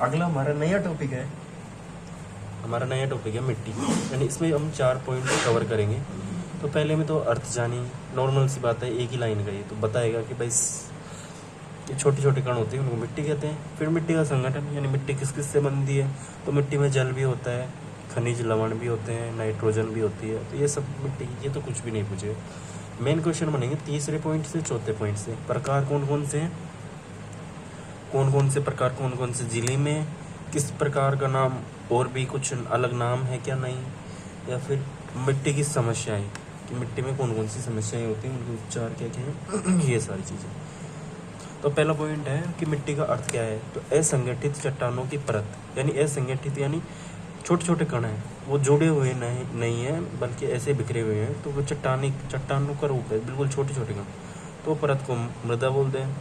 अगला हमारा नया टॉपिक है, मिट्टी। यानी इसमें हम 4 पॉइंट कवर करेंगे। तो पहले में तो अर्थ जानी, नॉर्मल सी बात है, एक ही लाइन का ये तो बताएगा कि भाई ये छोटे छोटे कण होते हैं उनको मिट्टी कहते हैं। फिर मिट्टी का संगठन, यानी मिट्टी किस किस से बनती है। तो मिट्टी में जल भी होता है, खनिज लवण भी होते हैं, नाइट्रोजन भी होती है। तो ये सब मिट्टी, ये तो कुछ भी नहीं पूछे। मेन क्वेश्चन बनेंगे तीसरे पॉइंट से चौथे पॉइंट से। प्रकार कौन कौन से हैं, कौन कौन से प्रकार कौन कौन से जिले में, किस प्रकार का नाम, और भी कुछ अलग नाम है क्या नहीं, या फिर मिट्टी की समस्याएं कि मिट्टी में कौन कौन सी समस्याएं होती हैं, उनके उपचार क्या क्या हैं, ये सारी चीज़ें। तो पहला पॉइंट है कि मिट्टी का अर्थ क्या है। तो असंगठित चट्टानों की परत, यानी असंगठित यानी छोटे छोटे कण हैं, वो जुड़े हुए नहीं हैं, बल्कि ऐसे बिखरे हुए हैं। तो वो चट्टानों का रूप है, बिल्कुल छोटे छोटे कण। तो परत को मृदा बोलते हैं।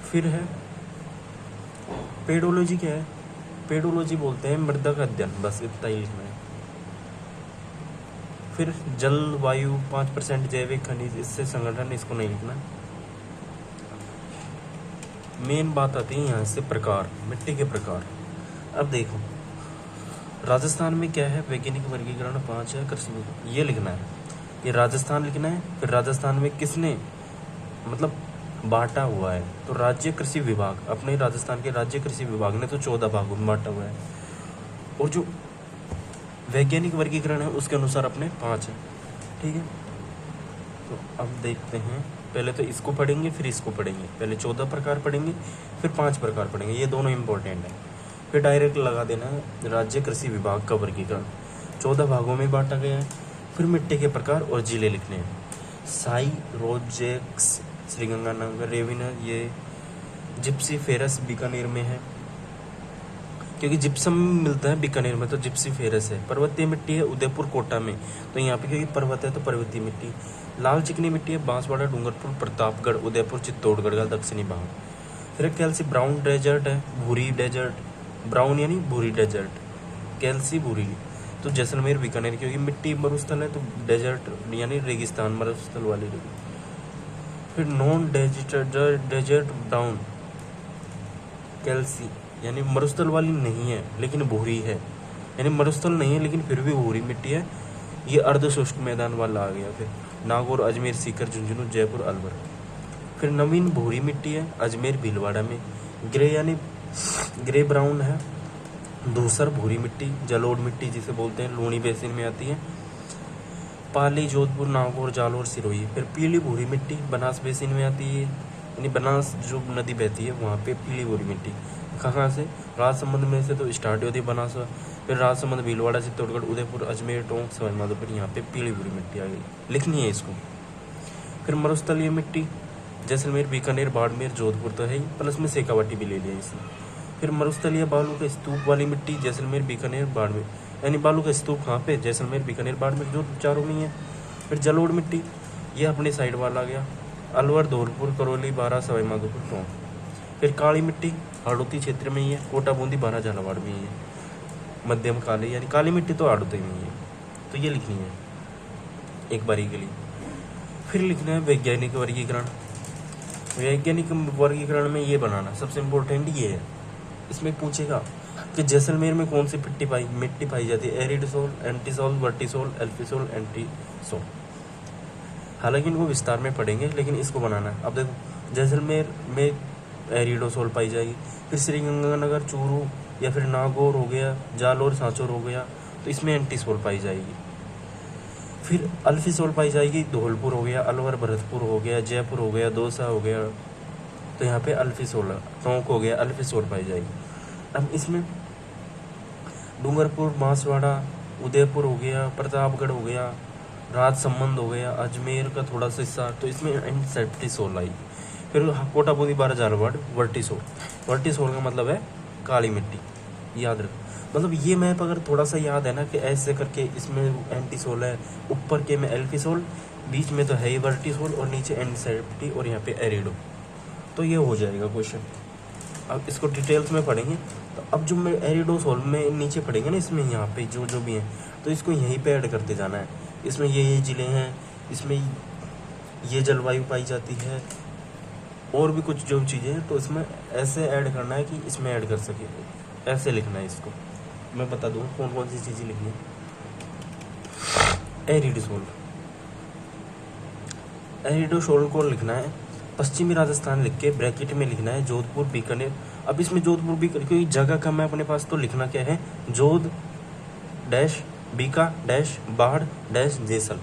फिर है पेडोलॉजी। क्या है पेडोलॉजी? बोलते हैं मृदा का अध्ययन, बस इतना ही लिखना है। फिर जलवायु, 5% जैविक खनिज, इससे संगठन, इसको नहीं लिखना। मेन बात आती है यहाँ से प्रकार, मिट्टी के प्रकार। अब देखो राजस्थान में क्या है, वैज्ञानिक वर्गीकरण 5 है, कृषि में ये लिखना है, ये राजस्थान लिखना है। फिर राजस्थान में किसने मतलब बांटा हुआ है, तो राज्य कृषि विभाग, अपने राजस्थान के राज्य कृषि विभाग ने तो 14 भागों में बांटा हुआ है। और जो वैज्ञानिक वर्गीकरण है उसके अनुसार अपने 5 है, ठीक है। तो अब देखते हैं, पहले तो इसको पढ़ेंगे फिर इसको पढ़ेंगे। पहले 14 प्रकार पढ़ेंगे फिर 5 प्रकार पढ़ेंगे, ये दोनों इंपॉर्टेंट है। फिर डायरेक्ट लगा देना राज्य कृषि विभाग का वर्गीकरण, 14 भागों में बांटा गया है। फिर मिट्टी के प्रकार और जिले लिखने हैं। साई, रोजेक्स श्रीगंगानगर, रेविना, ये जिप्सी फेरस बीकानेर में है, क्योंकि जिप्सम मिलता है बीकानेर में, तो जिप्सी फेरस है। पर्वतीय मिट्टी है उदयपुर कोटा में, तो यहाँ पे क्योंकि पर्वत है तो पर्वतीय मिट्टी। लाल चिकनी मिट्टी है बांसवाड़ा, डूंगरपुर, प्रतापगढ़, उदयपुर, चित्तौड़गढ़ का दक्षिणी भाग। फिर कैल्सी ब्राउन डेजर्ट है, भूरी डेजर्ट, ब्राउन यानी भूरी डेजर्ट, कैल्सी भूरी। तो जैसलमेर बीकानेर, क्योंकि मिट्टी मरुस्थल है तो डेजर्ट यानी रेगिस्तान, मरुस्थल वाली। फिर नॉन डेजर्ट ब्राउन, कैल्सी यानी मरुस्थल वाली नहीं है लेकिन भूरी है, यानी मरुस्थल नहीं है लेकिन फिर भी भूरी मिट्टी है। ये अर्ध शुष्क मैदान वाला आ गया। फिर नागौर, अजमेर, सीकर, झुंझुनू, जयपुर, अलवर। फिर नवीन भूरी मिट्टी है अजमेर, भीलवाड़ा में। ग्रे यानी ग्रे ब्राउन है, धूसर भूरी मिट्टी, जलोढ़ मिट्टी जिसे बोलते हैं, लूणी बेसिन में आती है। पाली, जोधपुर, नागौर, जालोर, सिरोही। फिर पीली भूरी मिट्टी बनास बेसिन में आती है, यानी बनास जो नदी बहती है वहाँ पे पीली भूरी मिट्टी। कहाँ से? राजसमंद में से तो स्टार्ट होती है बनास। फिर राजसमंद, भीलवाड़ा, चित्तौड़गढ़, उदयपुर, अजमेर, टोंक, सवाईमाधोपुर, यहाँ पे पीली भूरी मिट्टी आ गई, लिखनी है इसको। फिर मरुस्थलीय मिट्टी जैसलमेर, बीकानेर, बाड़मेर, जोधपुर तो है ही, प्लस में शेखावाटी भी ले लिया इसमें। फिर मरुस्थलीय बालू का स्तूप वाली मिट्टी जैसलमेर, बीकानेर, बाड़मेर, यानी बालू का स्तूप कहाँ पे? जैसलमेर, बीकानेर, बाड़मेर, जो चारों में है। फिर जलोढ़ मिट्टी, ये अपने साइड वाला आ गया, अलवर, धौलपुर, करौली, बारा, सवाईमाधोपुर, टोंक। फिर काली मिट्टी हाड़ौती क्षेत्र में ही है, कोटा, बूंदी, बारा, झालावाड़ में ही है। मध्यम काली यानी काली मिट्टी तो हाड़ौती में ही है, तो ये लिखनी है एक बारी के लिए। फिर लिखना है वैज्ञानिक वर्गीकरण। वैज्ञानिक वर्गीकरण में ये बनाना सबसे इम्पोर्टेंट ये है। इसमें पूछेगा कि जैसलमेर में कौन सी मिट्टी पाई जाती है? एरिडसोल, एंटीसोल, वर्टिसोल, एल्फिसोल, एंटीसोल। हालांकि इनको विस्तार में पढ़ेंगे, लेकिन इसको बनाना है। अब देखो जैसलमेर में एरिडोसोल पाई जाएगी। फिर श्रीगंगानगर, चूरू या फिर नागौर हो गया, जालोर, सांचौर हो गया, तो इसमें एंटीसोल पाई जाएगी। फिर अल्फिसोल पाई जाएगी, धौलपुर हो गया, अलवर, भरतपुर हो गया, जयपुर हो गया, दौसा हो गया, तो यहाँ पे अल्फिसोल, टोंक हो गया, अल्फिसोल पाई जाएगी। अब इसमें डूंगरपुर, बांसवाड़ा, उदयपुर हो गया, प्रतापगढ़ हो गया, राजसमंद हो गया, अजमेर का थोड़ा सा हिस्सा, तो इसमें एंटीसोल आई। फिर कोटा, बूंदी, बारा, झालावाड़, वर्टिसोल। वर्टिसोल का मतलब है काली मिट्टी, याद रखो। मतलब ये मैप अगर थोड़ा सा याद है ना कि ऐसे करके इसमें एंटीसोल है, ऊपर के में एल्फिसोल, बीच में तो है ही वर्टिसोल, और नीचे एंटीसेप्टी, और यहाँ पे एरिडो, तो ये हो जाएगा क्वेश्चन। अब इसको डिटेल्स में पढ़ेंगे। तो अब जो मैं एरिडोसोल में नीचे पढ़ेंगे ना, इसमें यहाँ पे जो जो भी हैं, तो इसको यहीं पे ऐड करते जाना है। इसमें ये जिले हैं, इसमें ये जलवायु पाई जाती है, और भी कुछ जो चीज़ें हैं तो इसमें ऐसे ऐड करना है कि इसमें ऐड कर सके, ऐसे लिखना है इसको। मैं बता दूँ कौन कौन सी चीज़ें लिखनी है। एरिडोसोल, एरिडोसोल को लिखना है पश्चिमी राजस्थान लिख के ब्रैकेट में लिखना है जोधपुर बीकानेर। अब इसमें जोधपुर बीकानेर क्योंकि जगह कम है अपने पास, तो लिखना क्या है, जोध डैश बीका डैश बाढ़ डैश जैसल।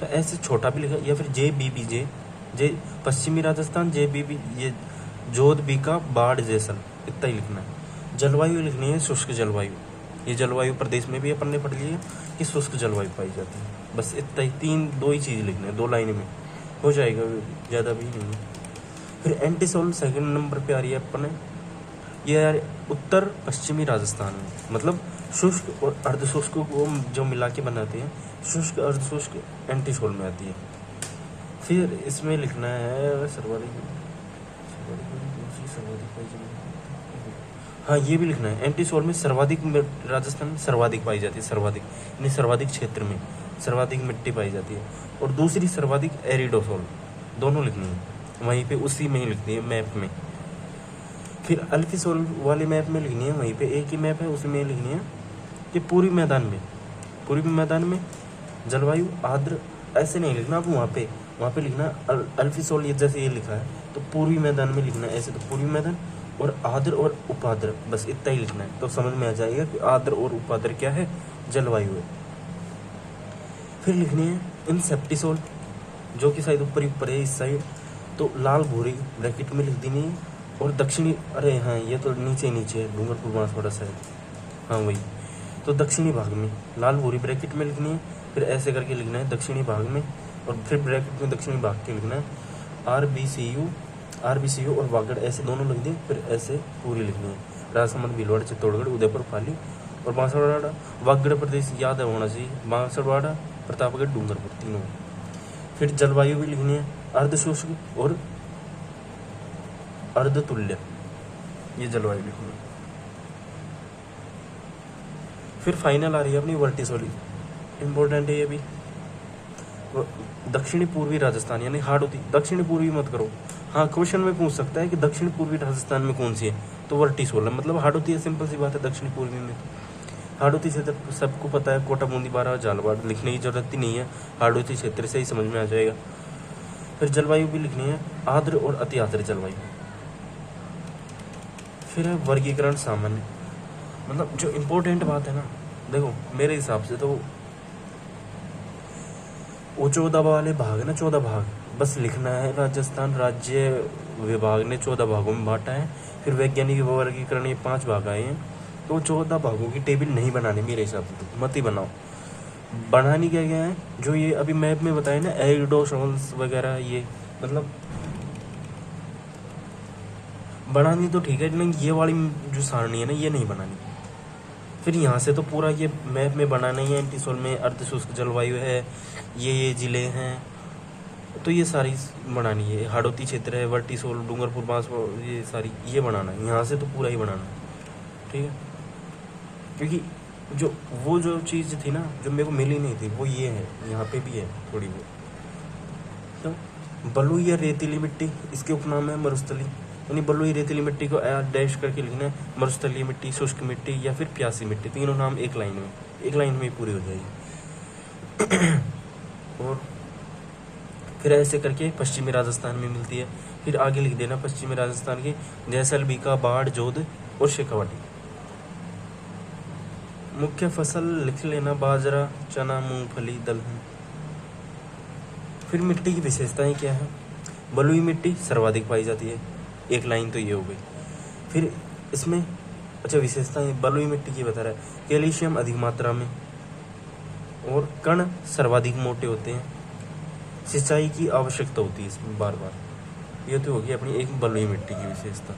तो ऐसे छोटा भी लिखा, या फिर JBB जे पश्चिमी राजस्थान JBB, ये जोध बीका बाढ़ जैसल, इतना ही लिखना है। जलवायु लिखनी है शुष्क जलवायु। ये जलवायु प्रदेश में भी अपन ने पढ़ लिया कि शुष्क जलवायु पाई जाती है। बस इतना ही, दो ही चीज़ लिखना है, 2 लाइन में हो जाएगा, ज़्यादा भी नहीं है। फिर एंटीसोल सेकंड नंबर पे आ रही है अपने, ये यार उत्तर पश्चिमी राजस्थान में, मतलब शुष्क और अर्धशुष्क को जो मिला के बनाते हैं, शुष्क अर्धशुष्क एंटीसोल में आती है। फिर इसमें लिखना है सर्वाधिक, हाँ ये भी लिखना है एंटीसोल में सर्वाधिक, राजस्थान में सर्वाधिक पाई जाती है, सर्वाधिक यानी सर्वाधिक क्षेत्र में सर्वाधिक मिट्टी पाई जाती है। और दूसरी सर्वाधिक एरिडोसोल, दोनों लिखनी है वहीं पे, उसी में ही लिखनी है मैप में। फिर अल्फीसोल वाले मैप में लिखनी है, वहीं पे एक ही मैप है उसमें लिखनी है कि पूर्वी मैदान में जलवायु आर्द्र, ऐसे नहीं लिखना, अब वहाँ पे लिखना अल्फीसोल, ये जैसे ये लिखा है तो पूर्वी मैदान में लिखना है, ऐसे तो पूर्वी मैदान और आर्द्र और उपाद्र, बस इतना ही लिखना है, तो समझ में आ जाएगा कि आर्द्र और उपाद्र क्या है, जलवायु है। फिर लिखनी है इंसेप्टिसोल, जो कि शायद ऊपर है इस साइड, तो लाल भूरी ब्रैकेट में लिख देनी है। और दक्षिणी, अरे हाँ ये तो नीचे है, डूंगरपुर बांसवाड़ा साइड, हाँ वही, तो दक्षिणी भाग में लाल भूरी ब्रैकेट में लिखनी है। फिर ऐसे करके लिखना है दक्षिणी भाग में, और फिर ब्रैकेट में दक्षिणी भाग के लिखना है RBCU और वागड़, ऐसे दोनों लिख दें। फिर ऐसे पूरी लिखनी है, राजसमंद भीलवाड़ा चित्तौड़गढ़ उदयपुर पाली और बांसवाड़ा वागड़ प्रदेश याद होना चाहिए, बांसवाड़ा प्रतापगढ़ डूंगरपुर तीनों। फिर जलवायु भी लिखनी है अर्धशुष्क और अर्धतुल्य, ये जलवायु लिखनी है। फिर फाइनल आ रही है अपनी वर्टिसोली, इम्पोर्टेंट है ये भी, दक्षिणी पूर्वी राजस्थान यानी हाड़ौती, दक्षिणी पूर्वी मत करो, हाँ क्वेश्चन में पूछ सकता है कि दक्षिण पूर्वी राजस्थान में कौन सी है, तो वर्टिसोल है, मतलब हाड़ौती है, सिंपल सी बात है। दक्षिणी पूर्वी में हाड़ौती क्षेत्र सबको पता है, कोटा बूंदी बारा झालावाड़, लिखने की जरूरत ही नहीं है, हाड़ौती क्षेत्र से ही समझ में आ जाएगा। फिर जलवायु भी लिखनी है आर्द्र और अति आर्द्र जलवायु। फिर है वर्गीकरण सामान्य, मतलब जो इम्पोर्टेंट बात है ना, देखो मेरे हिसाब से तो वो 14 वाले भाग है ना, 14 भाग बस लिखना है। राजस्थान राज्य विभाग ने 14 भागों में बांटा है। फिर वैज्ञानिक वर्गीकरण ये 5 भाग आए हैं, तो 14 भागों की टेबल नहीं बनानी मेरे हिसाब से, तो मत ही बनाओ। बनानी क्या क्या है, जो ये अभी मैप में बताए ना एरिडोसोल्स वगैरह, ये मतलब बनानी तो ठीक है, लेकिन ये वाली जो सारणी है ना ये नहीं बनानी। फिर यहाँ से तो पूरा ये मैप में बनाना ही है, एंटीसोल में अर्धशुष्क जलवायु है, ये जिले हैं, तो ये सारी बनानी है। हाड़ौती क्षेत्र है, वर्टिसोल, डूंगरपुर बांसवाड़ा, ये सारी ये बनाना है, यहाँ से तो पूरा ही बनाना है, ठीक है। क्योंकि जो चीज़ थी ना जो मेरे को मिली नहीं थी, वो ये है, यहाँ पे भी है थोड़ी बहुत। तो बलुई या रेतीली मिट्टी, इसके उपनाम है मरुस्थली, यानी बलुई रेतीली मिट्टी को डैश करके लिखना है, मरुस्थलीय मिट्टी, शुष्क मिट्टी या फिर प्यासी मिट्टी, तीनों नाम एक लाइन में ही पूरी हो जाएगी। और फिर ऐसे करके पश्चिमी राजस्थान में मिलती है। फिर आगे लिख देना पश्चिमी राजस्थान की जैसलमेर, बाढ़, जोध और शेखावाटी। मुख्य फसल लिख लेना बाजरा, चना, मूंगफली, दलहन। फिर मिट्टी की विशेषताएं क्या है, बलुई मिट्टी सर्वाधिक पाई जाती है, एक लाइन तो ये हो गई। फिर इसमें अच्छा विशेषताएं बलुई मिट्टी की बता रहा है, कैल्शियम अधिक मात्रा में और कण सर्वाधिक मोटे होते हैं, सिंचाई की आवश्यकता होती है इसमें बार बार। ये तो होगी अपनी एक बलुई मिट्टी की विशेषता।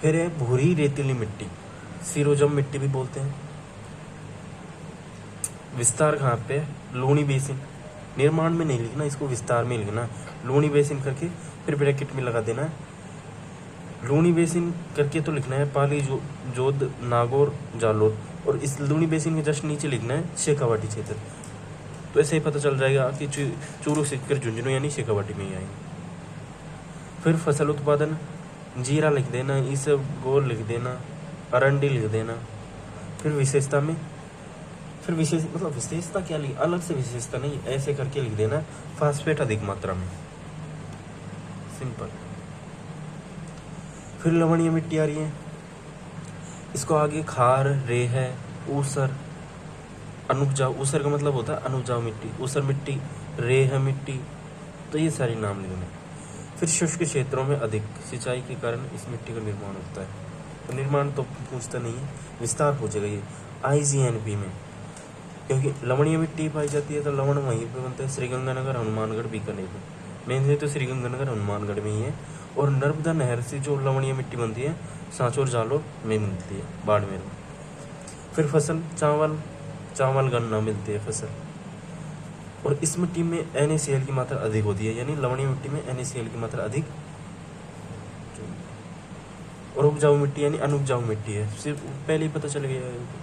फिर है भूरी रेतीली मिट्टी, सिरोजम मिट्टी भी बोलते हैं। विस्तार कहाँ पे, लूणी बेसिन, निर्माण में नहीं लिखना इसको, विस्तार में लिखना, लूणी बेसिन करके फिर ब्रैकेट में लगा देना है। लूणी बेसिन करके तो लिखना है पाली, जोध, नागौर, जालोर, और इस लूणी बेसिन के जस्ट नीचे लिखना है शेखावाटी क्षेत्र। तो ऐसे ही पता चल जाएगा कि चूरू, सीकर, झुंझुनू यानी शेखावाटी में ही आएंगे। फिर फसल उत्पादन जीरा लिख देना, इसबगोल लिख देना, अरंडी लिख देना। फिर विशेषता में फिर विशेषता क्या लिख, अलग से विशेषता नहीं, ऐसे करके लिख देना फास्फेट अधिक मात्रा में, सिंपल। फिर लवणीय मिट्टी आ रही है, इसको आगे खार, रेह, ऊसर, अनुपजाऊ, ऊसर का मतलब होता है अनुपजाऊ मिट्टी, ऊसर मिट्टी, रेह मिट्टी, तो ये सारे नाम लिखने। फिर शुष्क क्षेत्रों में अधिक सिंचाई के कारण इस मिट्टी का निर्माण होता है, तो निर्माण तो पूछता नहीं है, विस्तार पूछेगा ये IGNP में, क्योंकि लवणीय मिट्टी पाई जाती है तो लवण वहीं पे बनता है, श्रीगंगानगर, हनुमानगढ़, बीकानेर में। मेन तो श्रीगंगानगर, हनुमानगढ़ में ही है। और नर्मदा नहर से जो लवणीय मिट्टी बनती है सांचौर, जालोर में मिलती है, बाड़मेर में। फिर फसल चावल गन्ना मिलती है फसल। और इस मिट्टी में NaCl की मात्रा अधिक होती है, यानी लवणीय मिट्टी में NaCl की मात्रा अधिक। और उपजाऊ मिट्टी यानी अनुपजाऊ मिट्टी है, सिर्फ पहले ही पता चल गया है।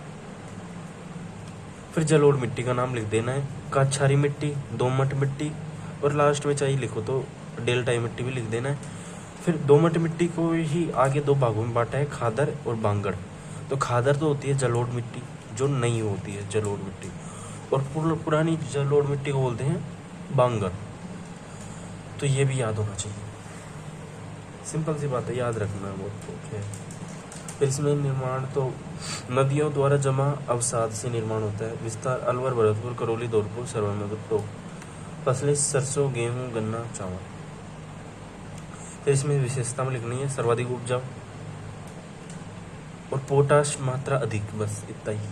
फिर जलोढ़ मिट्टी का नाम लिख देना है, काछारी मिट्टी, दोमट मिट्टी, और लास्ट में चाहिए लिखो तो डेल्टाई मिट्टी भी लिख देना है। फिर दोमट मिट्टी को ही आगे दो भागों में बांटा है, खादर और बांगड़। तो खादर तो होती है जलोढ़ मिट्टी, जो नहीं होती है जलोढ़ मिट्टी, और पुरानी जलोढ़ मिट्टी को बोलते हैं बांगड़। तो ये भी याद होना चाहिए, सिंपल सी बात है, याद रखना बहुत है। फिर इसमें निर्माण तो नदियों द्वारा जमा अवसाद से निर्माण होता है। विस्तार अलवर, भरतपुर, करौली, धौलपुर, सरवनगर। फसलें सरसों, गेहूं, गन्ना, चावल। फिर इसमें विशेषता में लिखनी है सर्वाधिक उपजाऊ और पोटाश मात्रा अधिक, बस इतना ही।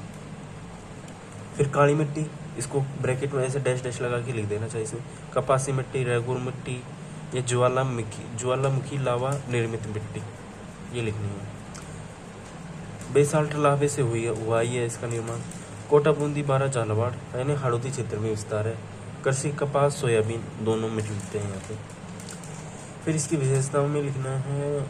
फिर काली मिट्टी, इसको ब्रैकेट में ऐसे डैश डैश लगा के लिख देना चाहिए इसमें। कपासी मिट्टी, रेगुर मिट्टी, ये ज्वालामुखी लावा निर्मित मिट्टी, ये लिखनी है। बेसाल्ट लावे से हुआ ही है इसका निर्माण। कोटा बूंदी, 12 झालावाड़, यानी हाड़ौती क्षेत्र में विस्तार है। कृषि कपास, सोयाबीन दोनों में लिखते हैं यहाँ पे। फिर इसकी विशेषताओं में लिखना है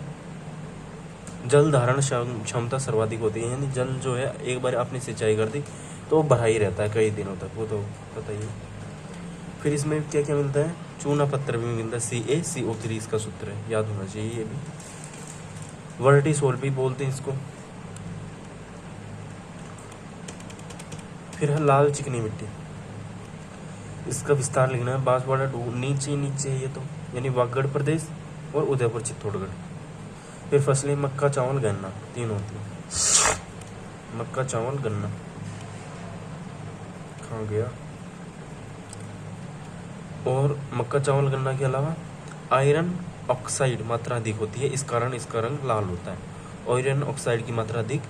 जल धारण क्षमता सर्वाधिक होती है, यानी जल जो है एक बार आपने सिंचाई कर दी तो वो भरा ही रहता है कई दिनों तक, वो तो पता ही है। फिर इसमें क्या क्या मिलता है, चूना पत्थर भी मिलता है, CaCO3 इसका सूत्र है, याद होना चाहिए ये भी। वर्टिसोल भी बोलते हैं इसको। फिर है लाल चिकनी मिट्टी, इसका विस्तार लिखना है बांसवाड़ा, नीचे है ये तो, यानी वागड़ प्रदेश और उदयपुर, चित्तौड़गढ़। फिर फसलें मक्का, चावल, गन्ना, तीन होती है। मक्का, चावल, गन्ना, कहाँ गया। और मक्का, चावल, गन्ना के अलावा आयरन ऑक्साइड मात्रा अधिक होती है, इस कारण इसका रंग लाल होता है। आयरन ऑक्साइड की मात्रा अधिक,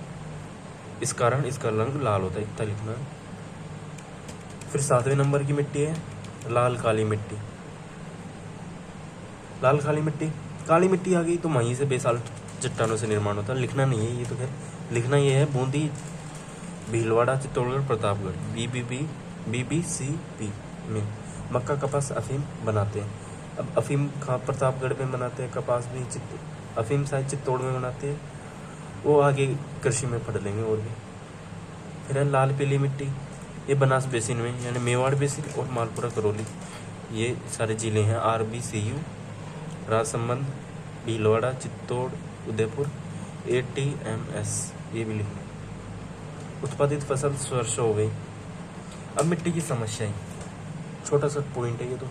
इस कारण इसका रंग लाल होता है, इतना लिखना है। फिर 7वें नंबर की मिट्टी है लाल काली मिट्टी। लाल काली मिट्टी आ गई तो वहीं से बेसाल्ट चट्टानों से निर्माण होता है, लिखना नहीं है ये तो। खैर लिखना ये है बूंदी, भीलवाड़ा, चित्तौड़गढ़, प्रतापगढ़, BBCP में मक्का, कपास, अफीम बनाते हैं। अब अफीम कहाँ प्रतापगढ़ में बनाते हैं, कपास भी अफीम शायद चित्तौड़ में बनाते हैं, वो आगे कृषि में पढ़ लेंगे और भी। फिर है लाल पीली मिट्टी, ये बनास बेसिन में, यानी मेवाड़ बेसिन और मालपुरा, करौली, ये सारे जिले हैं। RBCU, राजसमंद, भीलवाड़ा, चित्तौड़, उदयपुर, ATMS, ये भी लिखना। उत्पादित फसल सरसों हो गई। अब मिट्टी की समस्याएं, छोटा सा पॉइंट है ये तो।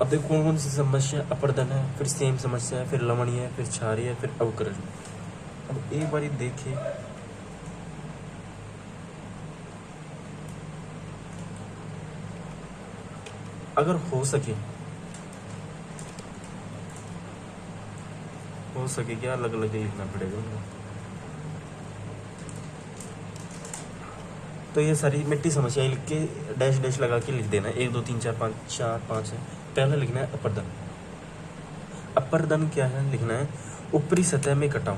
अब देखो कौन कौन सी समस्या, अपर्दन है, फिर सेम समस्या है, फिर लवणीय है, फिर क्षारीय है, फिर अवकरण। अब एक बार देखें, अगर हो सके क्या अलग अलग लिखना पड़ेगा उनको। तो ये सारी मिट्टी समस्याएं लिख के डैश डैश लगा के लिख देना, 1 2 3 4 5 4 5 है। पहला लिखना है अपर्दन। अपर्दन क्या है, लिखना है ऊपरी सतह में कटाव,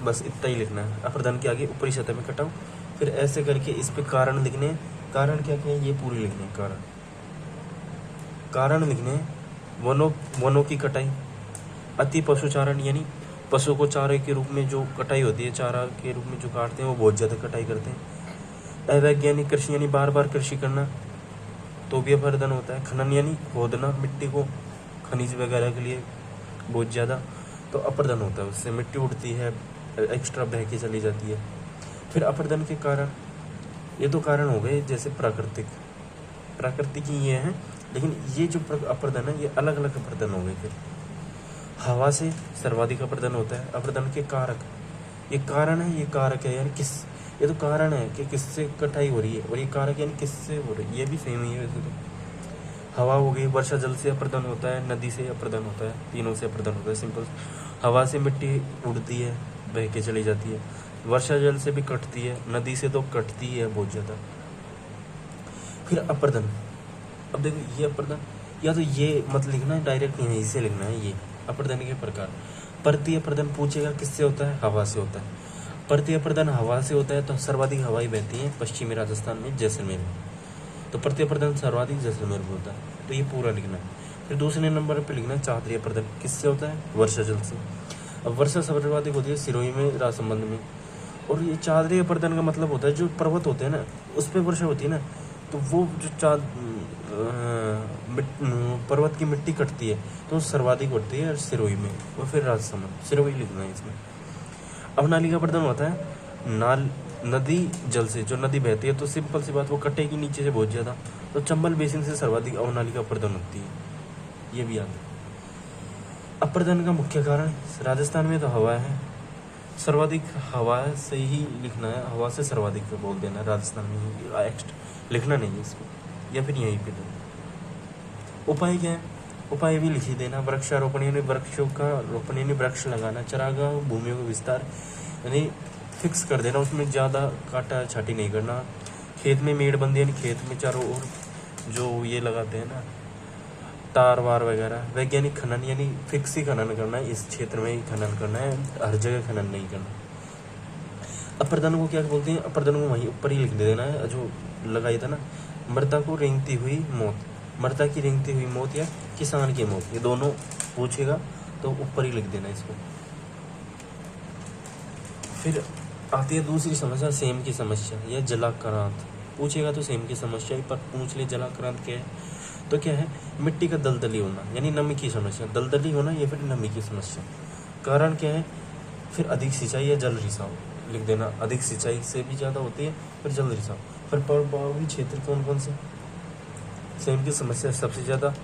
बस इतना ही लिखना है। अपर्दन के आगे ऊपरी सतह में कटाव। फिर ऐसे करके इस पे कारण लिखने, कारण क्या क्या है ये पूरे लिखने। कारण लिखने, वनों की कटाई, अति पशुचारण यानी पशु को चारे के रूप में जो कटाई होती है, चारा के रूप में जो काटते हैं वो बहुत ज़्यादा कटाई करते हैं। अवैज्ञानिक कृषि यानी बार बार कृषि करना, तो भी अपर्दन होता है। खनन यानी खोदना मिट्टी को खनिज वगैरह के लिए बहुत ज़्यादा, तो अपर्दन होता है, उससे मिट्टी उड़ती है, एक्स्ट्रा बह के चली जाती है। फिर अपर्दन के कारण, ये दो कारण हो गए जैसे प्राकृतिक ही ये हैं, लेकिन ये जो अपर्दन है ये अलग अलग अपर्दन हो गए। फिर हवा से सर्वाधिक अपर्दन होता है। अपर्दन के कारक, ये कारण है, ये कारक है, यानी ये तो कारण है कि किससे कटाई हो रही है, और ये कारक यानी किससे हो रही है, ये भी सेम ही है वैसे तो। हवा हो गई, वर्षा जल से अपर्दन होता है, नदी से अपर्दन होता है, तीनों से अपर्दन होता है। सिंपल, हवा से मिट्टी उड़ती है, बह के चली जाती है। वर्षा जल से भी कटती है, नदी से तो कटती है बहुत ज़्यादा। फिर अपर्दन, अब देखो ये अपर्दन, या तो ये मत लिखना है डायरेक्ट, यहीं से लिखना है ये अपर्दन के प्रकार। परतीय अपर्दन पूछेगा किससे होता है, हवा से होता है। परतीय अपर्दन हवा से होता है तो सर्वाधिक हवाएं बहती हैं पश्चिमी राजस्थान में, जैसलमेर में, तो परतीय अपर्दन सर्वाधिक जैसलमेर में होता है, तो ये पूरा लिखना है। फिर दूसरे नंबर पे लिखना है चादरीय अपर्दन, किससे होता है, वर्षा जल से। अब वर्षा सर्वाधिक होती है सिरोही में, राजसमंद में। और ये चादरीय अपर्दन का मतलब होता है जो पर्वत होते हैं ना, उस पर वर्षा होती है ना, तो वो जो पर्वत की मिट्टी कटती है तो सर्वाधिक बढ़ती है सिरोही में, और फिर राजसमंद, सिरोही लिखना है इसमें। अवनाली अपर्दन होता है नदी जल से, जो नदी बहती है तो सिंपल सी बात वो कटेगी नीचे से बहुत ज़्यादा, तो चंबल बेसिन से सर्वाधिक अवनाली अपर्दन होती है, ये भी याद है। अपर्दन का मुख्य कारण राजस्थान में तो हवा है, सर्वाधिक हवा से ही लिखना है, हवा से सर्वाधिक बोल देना है राजस्थान में, एक्स्ट्रा लिखना नहीं है इसको, या फिर यहीं पे दो। उपाय क्या है, उपाय भी लिख ही देना। वृक्षारोपण यानी वृक्षों का रोपण यानी वृक्ष लगाना। चरागाह भूमियों का विस्तार यानी फिक्स कर देना, उसमें ज़्यादा काटा छाटी नहीं करना। खेत में मेड़बंदी यानी खेत में चारों ओर जो ये लगाते हैं ना तार वार वगैरह। वैज्ञानिक खनन यानी फिक्स ही खनन करना है, इस क्षेत्र में ही खनन करना है, हर जगह खनन नहीं करना। अपर्दन को क्या बोलते हैं, अपर्दन को वहीं ऊपर ही लिख देना है जो लगाया था ना, मृदा को रेंगती हुई मौत, मृदा की रेंगती हुई मौत या किसान की मौत, ये दोनों पूछेगा तो ऊपर ही लिख देना इसको। फिर आती है दूसरी समस्या, सेम की समस्या या जलाक्रांत। पूछेगा तो सेम की समस्या ही पर पूछ ले। जलाक्रांत क्या है, तो क्या है, मिट्टी का दलदली होना यानी नमी की समस्या, दलदली होना या फिर नमी की समस्या। कारण क्या है, फिर अधिक सिंचाई या जल रिसाव लिख देना, अधिक सिंचाई से भी ज़्यादा होती है, फिर जल रिसाव। फिर प्रभावी क्षेत्र कौन कौन से, सेम की समस्या सबसे ज़्यादा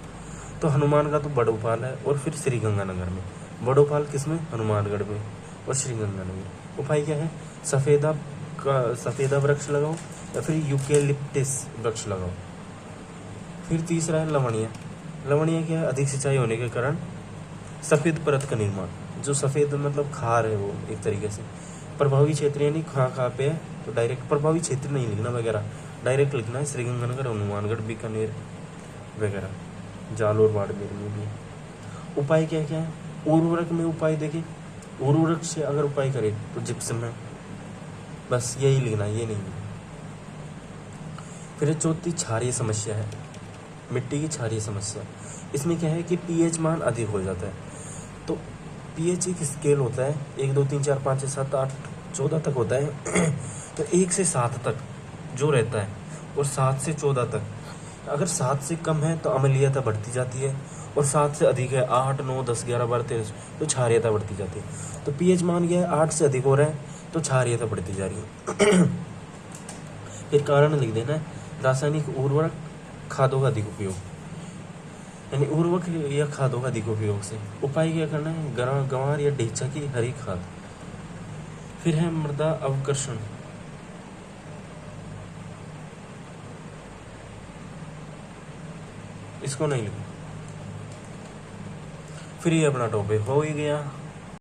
तो हनुमान का तो बड़ोपाल है, और फिर श्रीगंगानगर में। बड़ोपाल किस में, हनुमानगढ़ में, और श्रीगंगानगर। उपाय क्या है, सफ़ेदा वृक्ष लगाओ या फिर यूकेलिप्टिस वृक्ष लगाओ। फिर तीसरा है लवणिया। लवणिया क्या है, अधिक सिंचाई होने के कारण सफ़ेद परत का निर्माण, जो सफ़ेद मतलब खार है वो एक तरीके से। प्रभावी क्षेत्र यानी कहाँ पे है, तो डायरेक्ट प्रभावी क्षेत्र नहीं लिखना वगैरह, डायरेक्ट लिखना है श्रीगंगानगर, हनुमानगढ़, बीकानेर वगैरह, जालोर, बाड़मेर में भी। उपाय क्या क्या है, उर्वरक में उपाय देखिए, उर्वरक से अगर उपाय करें तो जिप्सम है, बस यही लिखना, ये नहीं लिखना। फिर चौथी क्षारीय समस्या है, मिट्टी की क्षारीय समस्या। इसमें क्या है कि पीएच मान अधिक हो जाता है, तो पीएच एक स्केल होता है, 1 2 3 4 5 6 7 8 14 तक होता है तो 1 से 7 तक जो रहता है, और 7 से 14 तक, अगर 7 से कम है तो अम्लीयता बढ़ती जाती है, और 7 से अधिक है 8 9 10 11 12 13 तो क्षारीयता बढ़ती जाती है। तो पीएच मान क्या है, 8 से अधिक हो रहा है तो क्षारीयता बढ़ती जा रही है। फिर कारण लिख देना है, रासायनिक उर्वरक, खादों का अधिक उपयोग, यानी उर्वरक या खादों का अधिक उपयोग से। उपाय क्या करना है, गंवार या ढेंचा की हरी खाद। फिर है मृदा अवकर्षण, इसको नहीं लिखना। फिर ये अपना टॉपिक हो ही गया।